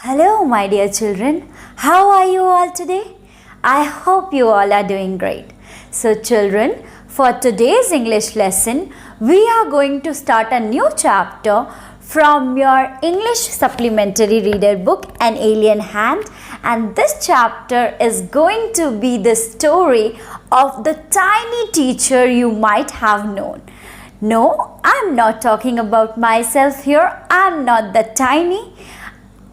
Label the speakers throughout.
Speaker 1: Hello, my dear children. How are you all today? I hope you all are doing great. So, children, for today's English lesson, we are going to start a new chapter from your English supplementary reader book, An Alien Hand. And this chapter is going to be the story of the tiny teacher you might have known. No, I'm not talking about myself here. I'm not the tiny.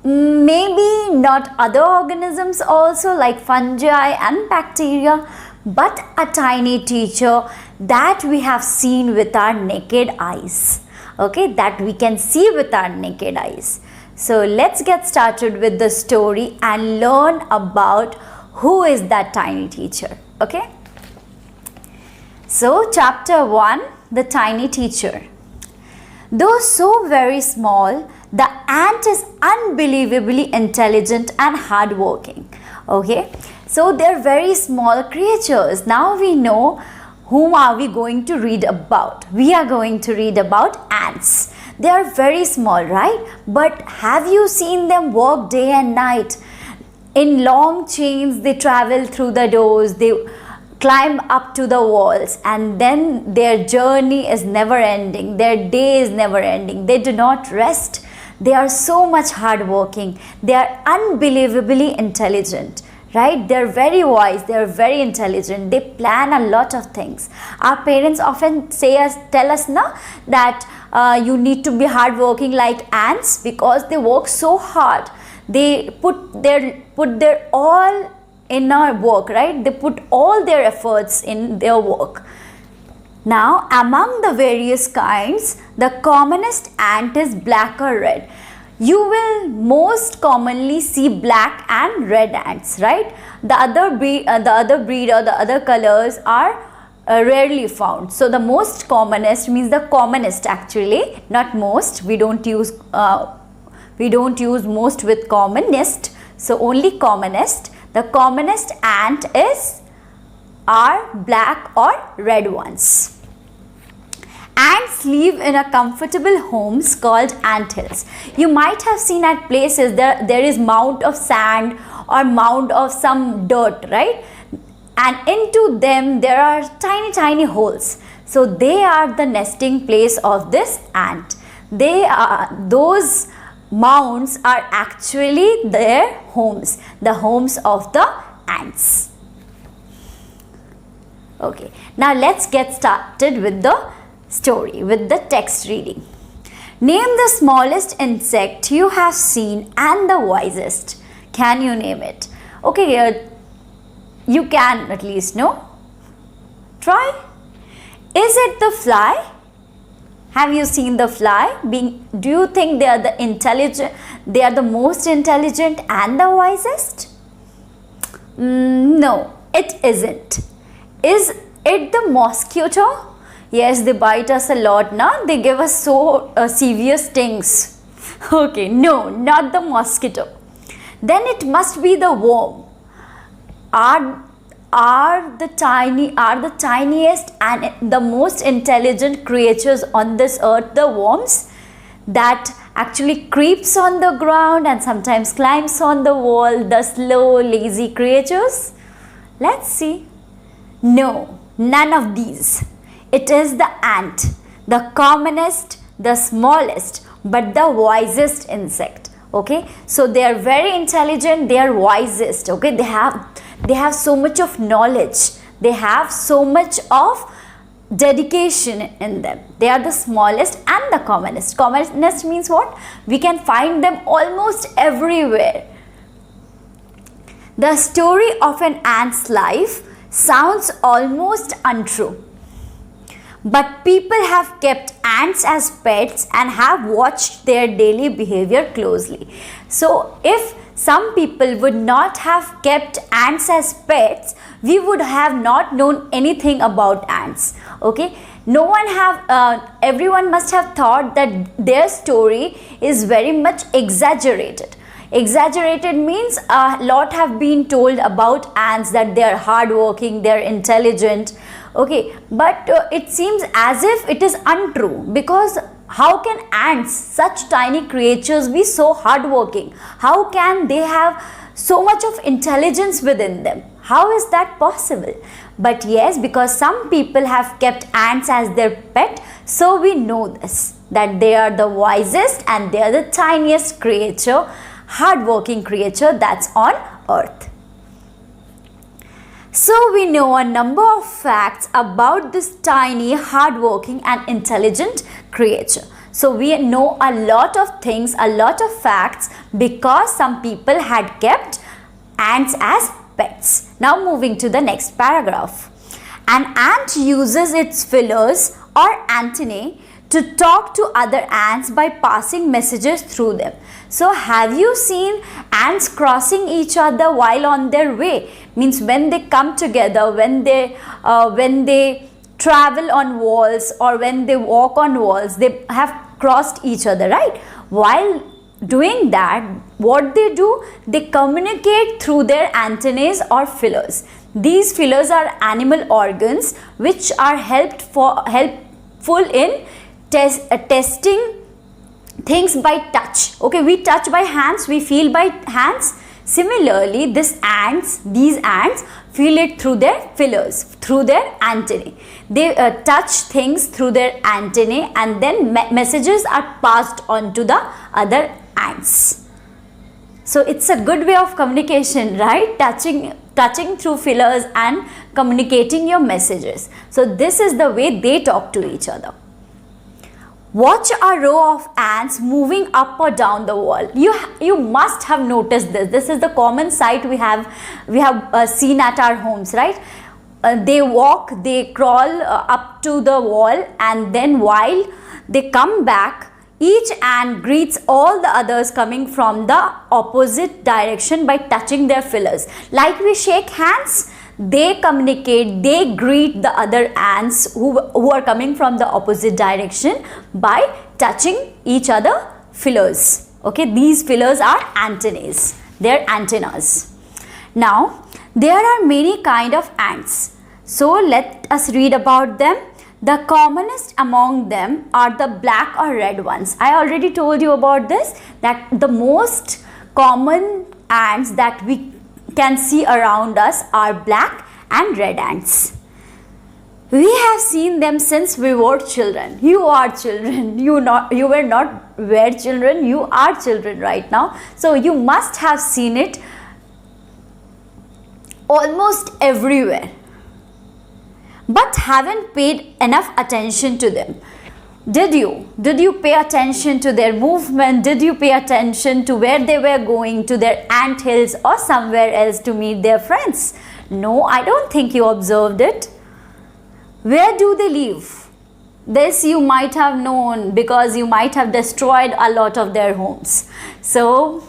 Speaker 1: Maybe not other organisms also like fungi and bacteria, but a tiny teacher that we have seen with our naked eyes. Okay, that we can see with our naked eyes. So let's get started with the story and learn about who is that tiny teacher. Okay. So chapter 1, the tiny teacher. Though so very small, the ant is unbelievably intelligent and hardworking. Okay, so they're very small creatures. Now we know whom are we going to read about. We are going to read about ants. They are very small, right? But have you seen them work day and night? In long chains, they travel through the doors. They climb up to the walls, and then their journey is never ending. Their day is never ending. They do not rest. They are so much hardworking. They are unbelievably intelligent, right? They are very wise. They are very intelligent. They plan a lot of things. Our parents often tell us now that you need to be hardworking like ants because they work so hard. They put their all in our work, right? They put all their efforts in their work. Now, among the various kinds, the commonest ant is black or red. You will most commonly see black and red ants, right? The other breed or the other colors are rarely found. So the most commonest means the commonest actually, not most. We don't use most with commonest. So only commonest. The commonest ant are black or red ones. Ants live in a comfortable homes called ant hills. You might have seen at places there is mound of sand or mound of some dirt, right? And into them there are tiny holes. So they are the nesting place of this ant. Those mounds are actually their homes, the homes of the ants. Okay, now let's get started with the story, with the text reading. Name the smallest insect you have seen and the wisest. Can you name it? Okay, you can at least, no? Try. Is it the fly? Have you seen the fly? Do you think they are the intelligent? They are the most intelligent and the wisest? No, it isn't. Is it the mosquito? Yes, they bite us a lot, na? They give us so severe stings. Okay, no, not the mosquito. Then it must be the worm. Are the tiniest and the most intelligent creatures on this earth the worms that actually creeps on the ground and sometimes climbs on the wall, the slow lazy creatures? Let's see. No, none of these. It is the ant, the commonest, the smallest, but the wisest insect. Okay, so they are very intelligent, they are wisest. Okay, they have so much of knowledge, they have so much of dedication in them. They are the smallest and the commonest. Commonest means what? We can find them almost everywhere. The story of an ant's life sounds almost untrue, but people have kept ants as pets and have watched their daily behavior closely. So if some people would not have kept ants as pets, we would have not known anything about ants. Okay, everyone must have thought that their story is very much exaggerated. Exaggerated means a lot have been told about ants, that they are hardworking, they are intelligent. Okay, but it seems as if it is untrue, because how can ants, such tiny creatures, be so hardworking? How can they have so much of intelligence within them? How is that possible? But yes, because some people have kept ants as their pet, so we know this, that they are the wisest and they are the tiniest creature, hardworking creature that's on earth. So we know a number of facts about this tiny, hardworking and intelligent creature. So we know a lot of things, a lot of facts, because some people had kept ants as pets. Now moving to the next paragraph. An ant uses its feelers or antennae to talk to other ants by passing messages through them. So have you seen ants crossing each other while on their way? Means when they come together, when they travel on walls or when they walk on walls, they have crossed each other, right? While doing that, what they do, they communicate through their antennae or feelers. These feelers are animal organs which are helpful in testing things by touch. Okay, we touch by hands, we feel by hands. Similarly, these ants feel it through their feelers, through their antennae. They touch things through their antennae, and then messages are passed on to the other ants. So it's a good way of communication, right? Touching through feelers and communicating your messages. So this is the way they talk to each other. Watch a row of ants moving up or down the wall. You must have noticed this. This is the common sight we have seen at our homes, right? They walk, they crawl up to the wall, and then while they come back, each ant greets all the others coming from the opposite direction by touching their feelers. Like we shake hands, they communicate, they greet the other ants who are coming from the opposite direction by touching each other feelers. Okay, these feelers are antennae, they're antennas. Now, there are many kind of ants. So let us read about them. The commonest among them are the black or red ones. I already told you about this, that the most common ants that we can see around us are black and red ants. We have seen them since we were children. You are children. You were not were children. You are children right now. So you must have seen it almost everywhere, but haven't paid enough attention to them. Did you? Did you pay attention to their movement? Did you pay attention to where they were going, to their ant hills or somewhere else to meet their friends? No, I don't think you observed it. Where do they live? This you might have known because you might have destroyed a lot of their homes. So,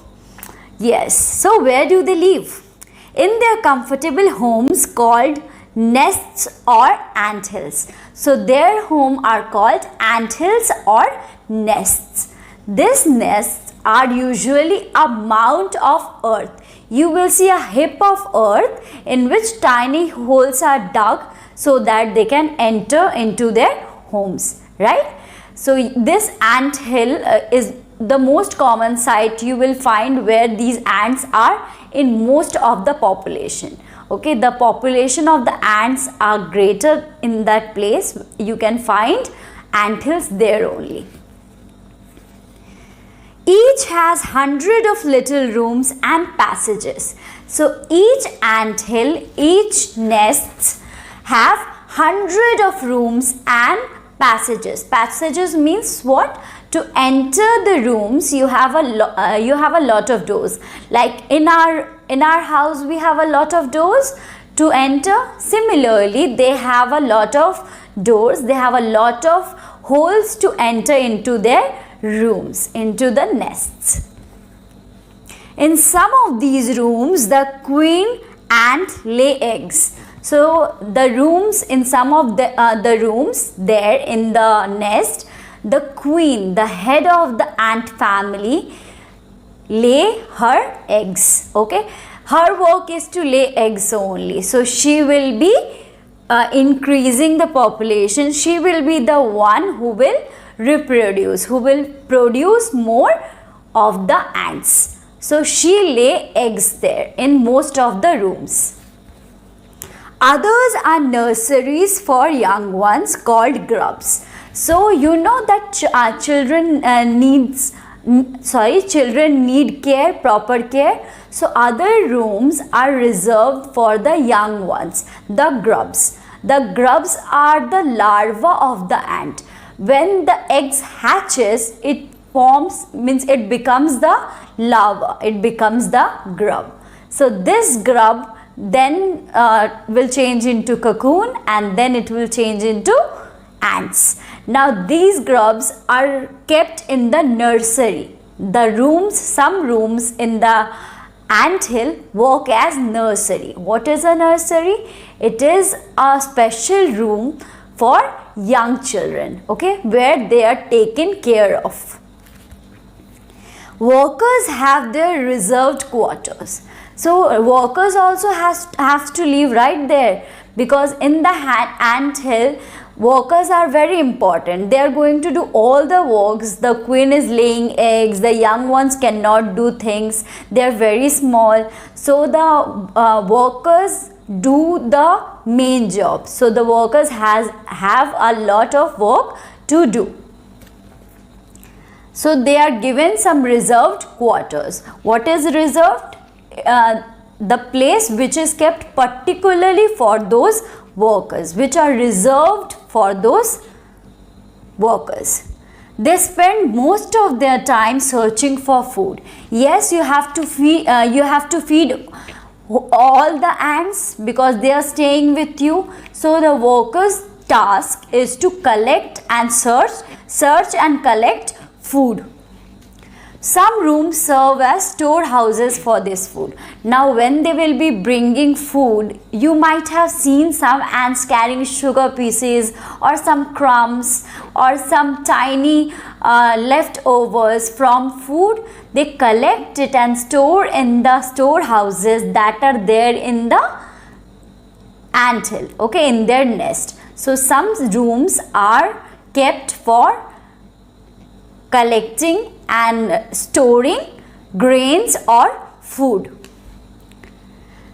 Speaker 1: yes. So, where do they live? In their comfortable homes called nests or ant hills. So their home are called ant hills or nests. These nests are usually a mound of earth. You will see a heap of earth in which tiny holes are dug so that they can enter into their homes, right? So this ant hill is the most common site you will find where these ants are in most of the population. Okay, the population of the ants are greater in that place. You can find ant hills there only. Each has hundreds of little rooms and passages. So each ant hill, each nests have hundreds of rooms and passages. Passages means what? To enter the rooms, you have a lot of doors. Like in our house, we have a lot of doors to enter. Similarly, they have a lot of doors. They have a lot of holes to enter into their rooms, into the nests. In some of these rooms, the queen ant lay eggs. So the rooms, in some of the rooms there in the nest, the queen, the head of the ant family, lay her eggs. Okay, her work is to lay eggs only. So she will be increasing the population. She will be the one who will reproduce, who will produce more of the ants. So she lay eggs there in most of the rooms. Others are nurseries for young ones called grubs. So you know that children need care, proper care. So other rooms are reserved for the young ones, the grubs. The grubs are the larva of the ant. When the eggs hatches, it becomes the larva, it becomes the grub. So this grub then will change into cocoon, and then it will change into ants. Now these grubs are kept in the nursery. The rooms, some rooms in the ant hill work as nursery. What is a nursery? It is a special room for young children, okay, where they are taken care of. Workers have their reserved quarters. So workers also have to live right there, because in the ant hill, workers are very important. They are going to do all the works. The queen is laying eggs. The young ones cannot do things. They are very small. So the workers do the main job. So the workers have a lot of work to do. So they are given some reserved quarters. What is reserved? The place which is kept particularly for those workers, which are reserved for those workers. They spend most of their time searching for food. Yes, you have to feed all the ants because they are staying with you. So the workers' task is to collect and search and collect food. Some rooms serve as storehouses for this food. Now when they will be bringing food, you might have seen some ants carrying sugar pieces or some crumbs or some tiny leftovers from food. They collect it and store in the storehouses that are there in the anthill, okay, in their nest. So some rooms are kept for collecting and storing grains or food.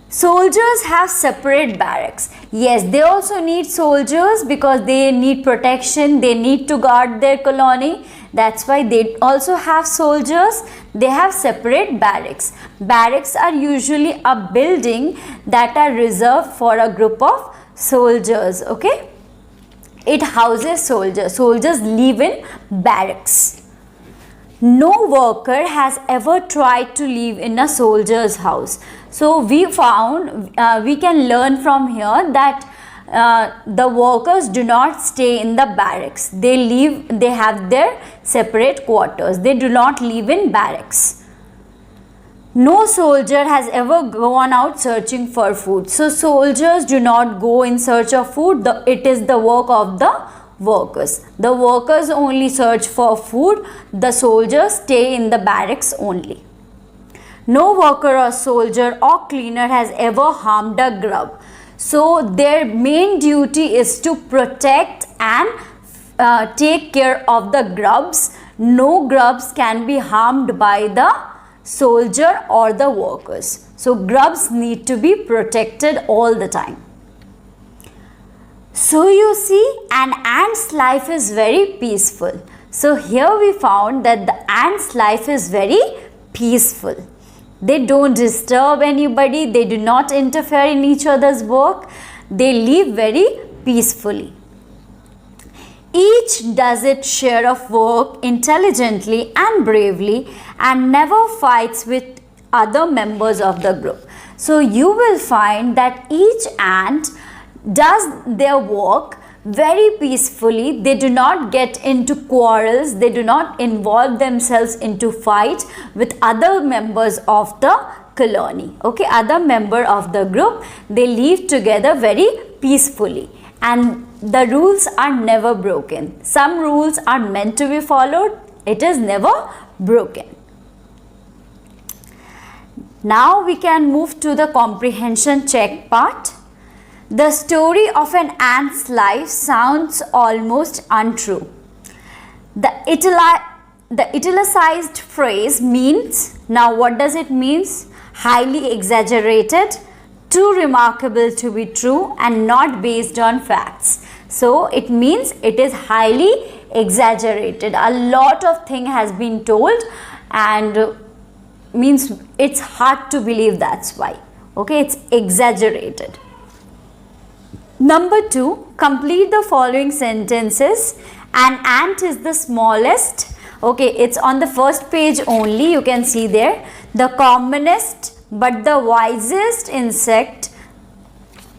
Speaker 1: Soldiers have separate barracks. Yes, they also need soldiers because they need protection. They need to guard their colony. That's why they also have soldiers. They have separate barracks. Barracks are usually a building that are reserved for a group of soldiers, okay? It houses soldiers. Soldiers live in barracks. No worker has ever tried to live in a soldier's house. So we can learn from here that the workers do not stay in the barracks. They have their separate quarters. They do not live in barracks. No soldier has ever gone out searching for food. So soldiers do not go in search of food. It is the work of the workers. The workers only search for food. The soldiers stay in the barracks only. No worker or soldier or cleaner has ever harmed a grub. So their main duty is to protect and take care of the grubs. No grubs can be harmed by the soldier or the workers. So grubs need to be protected all the time. So you see, an ant's life is very peaceful. So here we found that the ant's life is very peaceful. They don't disturb anybody. They do not interfere in each other's work. They live very peacefully. Each does its share of work intelligently and bravely and never fights with other members of the group. So you will find that each ant does their work very peacefully. They do not get into quarrels. They do not involve themselves into fight with other members of the colony. Okay, other member of the group. They live together very peacefully, and the rules are never broken. Some rules are meant to be followed. It is never broken. Now we can move to the comprehension check part. The story of an ant's life sounds almost untrue. The italicized phrase means, now what does it means? Highly exaggerated, too remarkable to be true and not based on facts. So it means it is highly exaggerated. A lot of thing has been told and means it's hard to believe, that's why. Okay, it's exaggerated. Number 2, complete the following sentences. An ant is the smallest. Okay, it's on the first page only, you can see there. The commonest but the wisest insect.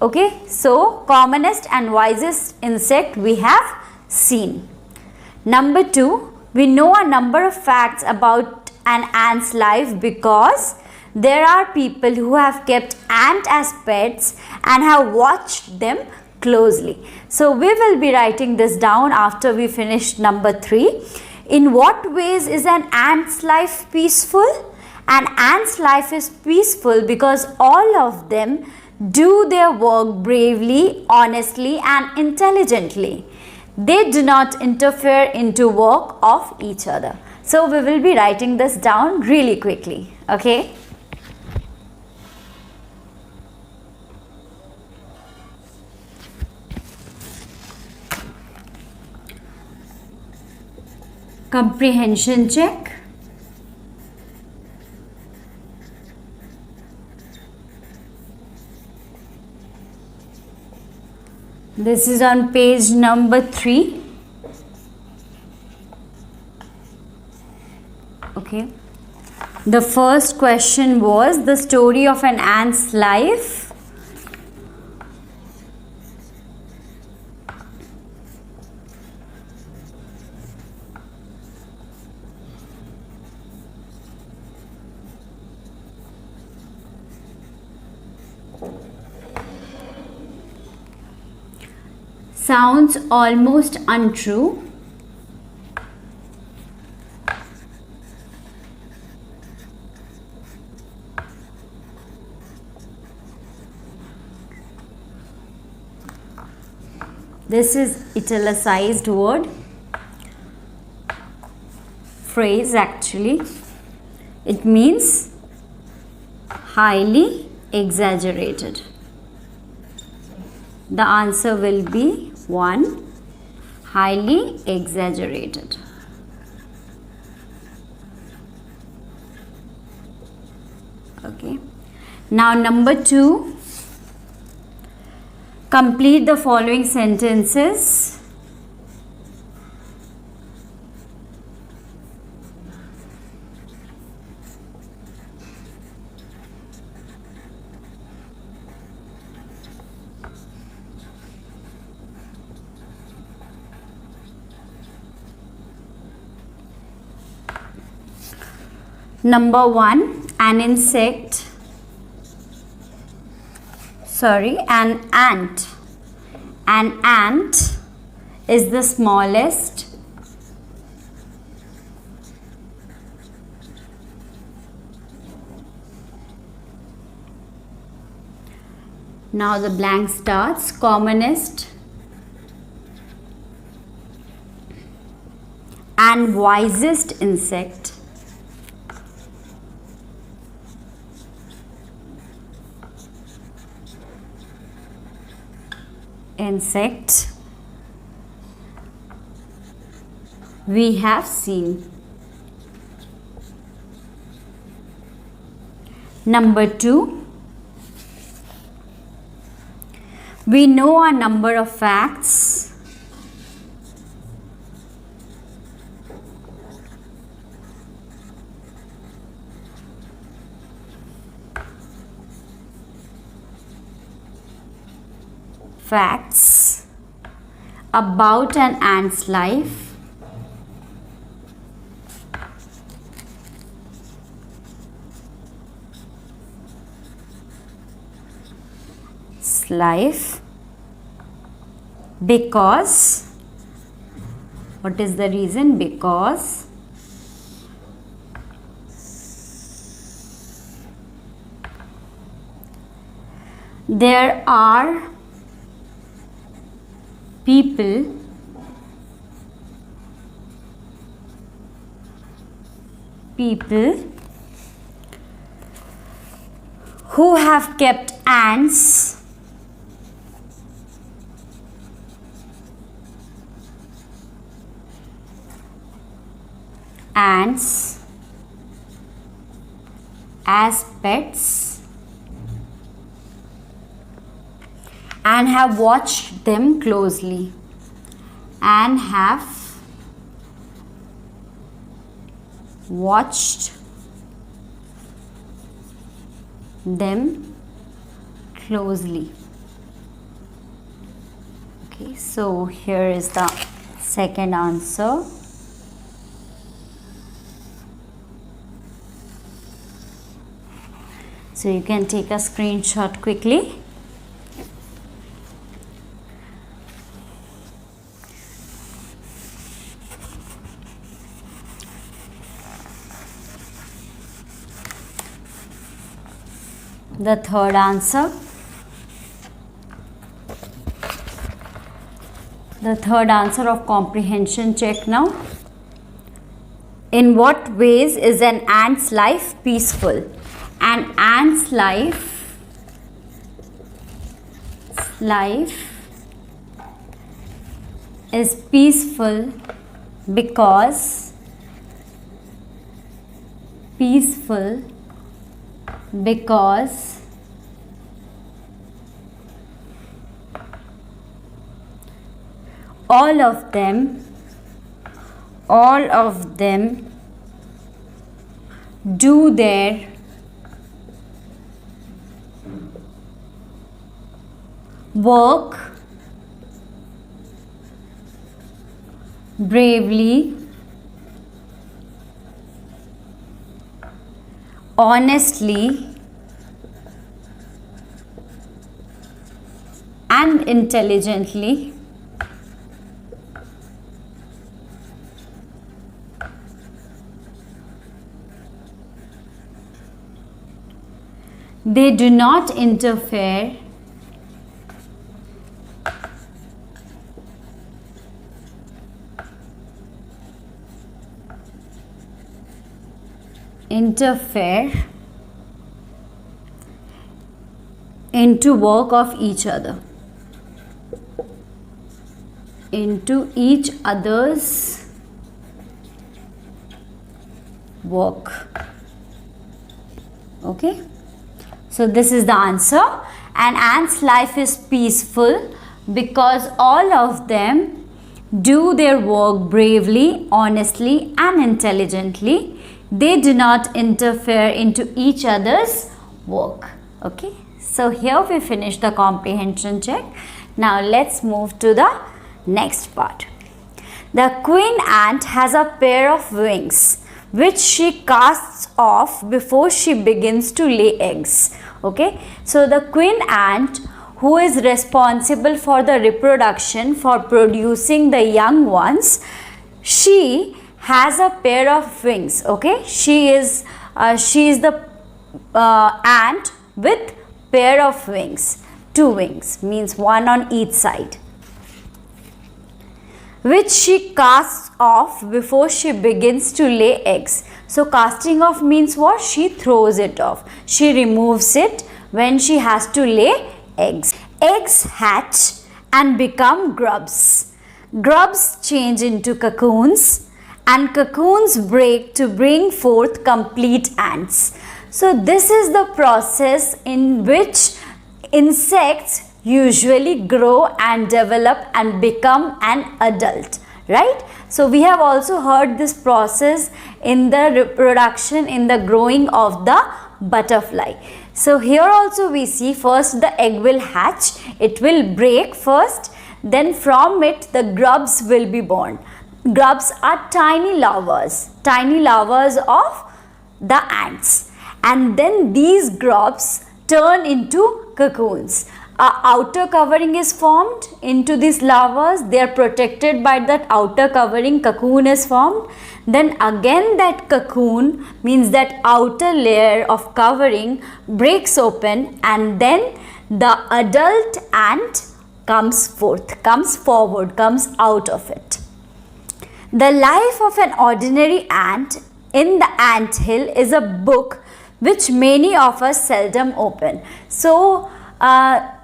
Speaker 1: Okay, so commonest and wisest insect we have seen. Number 2, we know a number of facts about an ant's life because there are people who have kept ants as pets and have watched them closely. So we will be writing this down after we finish number 3. In what ways is an ant's life peaceful? An ant's life is peaceful because all of them do their work bravely, honestly and intelligently. They do not interfere into work of each other. So we will be writing this down really quickly. Okay. Comprehension check. This is on page number 3. Okay. The first question was the story of an ant's life. Sounds almost untrue. This is italicized word, phrase actually. It means highly exaggerated. The answer will be 1, highly exaggerated. Okay. Now number 2, complete the following sentences. Number 1, an ant. An ant is the smallest. Now the blank starts. Commonest and wisest insect. We have seen. Number 2, we know a number of facts. Facts about an ant's life. Because, what is the reason? Because there are people people who have kept ants as pets and have watched them closely and have watched them closely. Okay, so here is the second answer. So you can take a screenshot quickly. The third answer. The third answer of comprehension check now. In what ways is an ant's life peaceful? An ant's life is peaceful because all of them do their work bravely, honestly, and intelligently. They do not interfere into work of each other, into each other's work. Okay, so this is the answer. An ant's life is peaceful because all of them do their work bravely, honestly, and intelligently. They do not interfere into each other's work. Okay, so here we finish the comprehension check. Now let's move to the next part. The queen ant has a pair of wings which she casts off before she begins to lay eggs. Okay, so the queen ant, who is responsible for the reproduction, for producing the young ones, she has a pair of wings. Okay, she is the ant with pair of wings. 2 wings, means one on each side, which she casts off before she begins to lay eggs. So casting off means what? She throws it off. She removes it when she has to lay eggs. Eggs hatch and become grubs. Grubs change into cocoons, and cocoons break to bring forth complete ants. So this is the process in which insects usually grow and develop and become an adult, right? So we have also heard this process in the reproduction, in the growing of the butterfly. So here also we see first the egg will hatch, it will break first, then from it the grubs will be born. Grubs are tiny larvas of the ants, and then these grubs turn into cocoons. An outer covering is formed into these larvas. They are protected by that outer covering. Cocoon is formed. Then again that cocoon, means that outer layer of covering, breaks open, and then the adult ant comes forward, comes out of it. The life of an ordinary ant in the Anthill is a book which many of us seldom open. So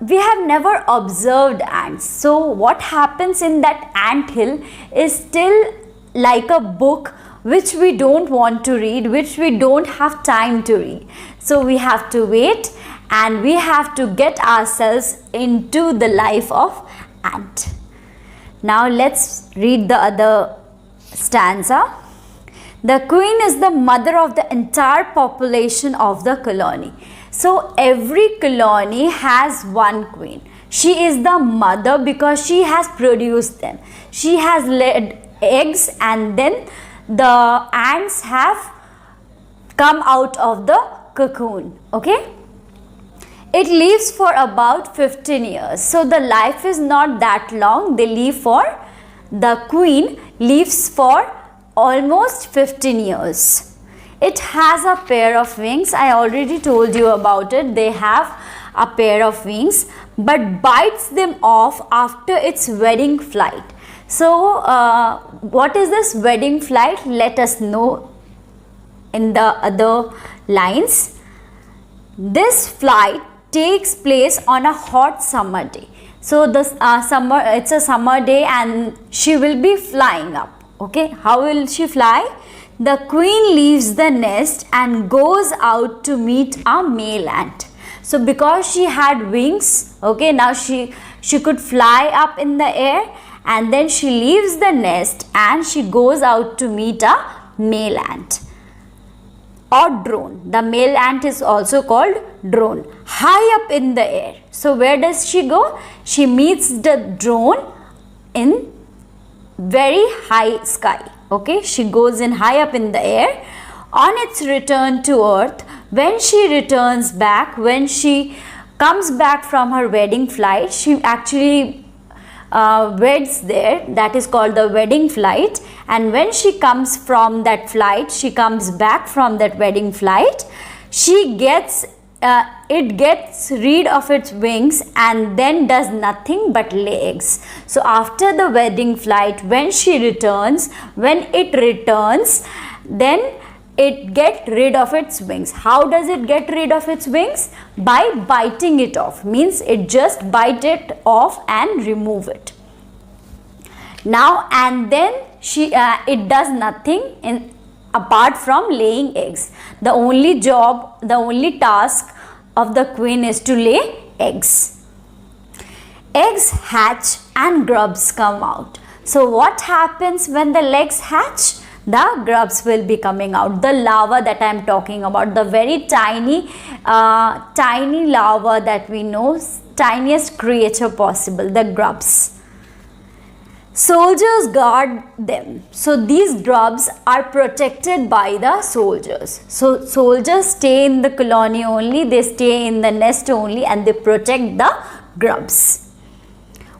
Speaker 1: we have never observed ants. So what happens in that anthill is still like a book which we don't want to read, which we don't have time to read. So we have to wait and we have to get ourselves into the life of ant. Now let's read the other stanza. The queen is the mother of the entire population of the colony. So every colony has one queen. She is the mother because she has produced them. She has laid eggs and then the ants have come out of the cocoon. Okay. It lives for about 15 years. So the life is not that long. The queen lives for almost 15 years. It has a pair of wings. I already told you about it. They have a pair of wings, but bites them off after its wedding flight. So what is this wedding flight? Let us know in the other lines. This flight takes place on a hot summer day. So this it's a summer day and she will be flying up. Okay, how will she fly? The queen leaves the nest and goes out to meet a male ant. So because she had wings, okay, now she could fly up in the air, and then she leaves the nest and she goes out to meet a male ant or drone. The male ant is also called drone, high up in the air. So where does she go? She meets the drone in very high sky. Okay, she goes in high up in the air. On its return to earth, when she returns back, when she comes back from her wedding flight, she actually weds there. That is called the wedding flight. And when she comes from that flight, she comes back from that wedding flight, she gets it gets rid of its wings and then does nothing but lay eggs. So after the wedding flight, when it returns, then it gets rid of its wings. How does it get rid of its wings? By biting it off. Means it just bite it off and remove it. Now and then it does nothing apart from laying eggs. The only task of the queen is to lay eggs. Eggs hatch and grubs come out. So what happens when the eggs hatch? The grubs will be coming out. The larva that I am talking about, the very tiny larva that we know, tiniest creature possible, the grubs. Soldiers guard them. So these grubs are protected by the soldiers. So soldiers stay in the colony only, they stay in the nest only, and they protect the grubs.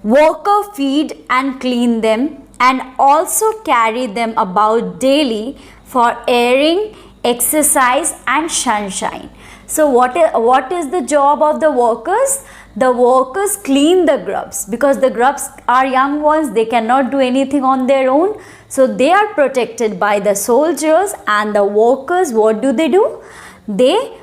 Speaker 1: Workers feed and clean them and also carry them about daily for airing, exercise and sunshine. So what is the job of the workers? The workers clean the grubs because the grubs are young ones, they cannot do anything on their own. So they are protected by the soldiers, and the workers, what do? They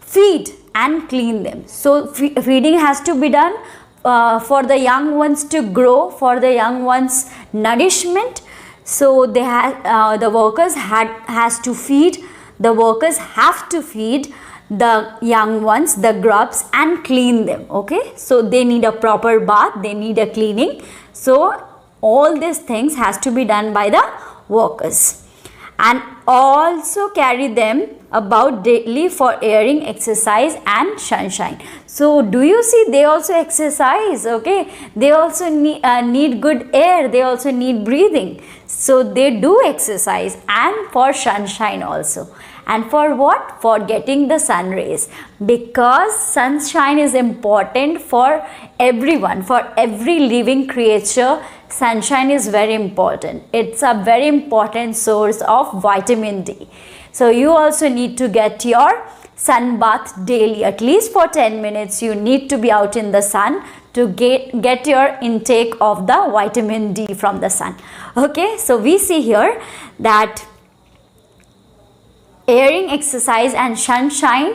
Speaker 1: feed and clean them. So feeding has to be done for the young ones to grow, for the young ones nourishment. So the workers has to feed. The workers have to feed the young ones, the grubs, and clean them. Okay, so they need a proper bath, they need a cleaning. So all these things has to be done by the workers, and also carry them about daily for airing, exercise and sunshine. So do you see, they also exercise. Okay, they also need good air, they also need breathing. So they do exercise, and for sunshine also. And for what? For getting the sun rays, because sunshine is important for everyone, for every living creature. Sunshine is very important. It's a very important source of vitamin D. So you also need to get your sun bath daily, at least for 10 minutes. You need to be out in the sun to get your intake of the vitamin D from the sun. Okay, so we see here that airing exercise and sunshine,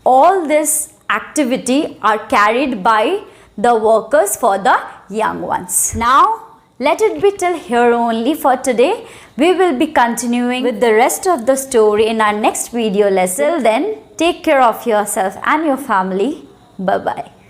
Speaker 1: all this activity are carried by the workers for the young ones. Now let it be till here only for today. We will be continuing with the rest of the story in our next video lesson. Till then, take care of yourself and your family. Bye bye.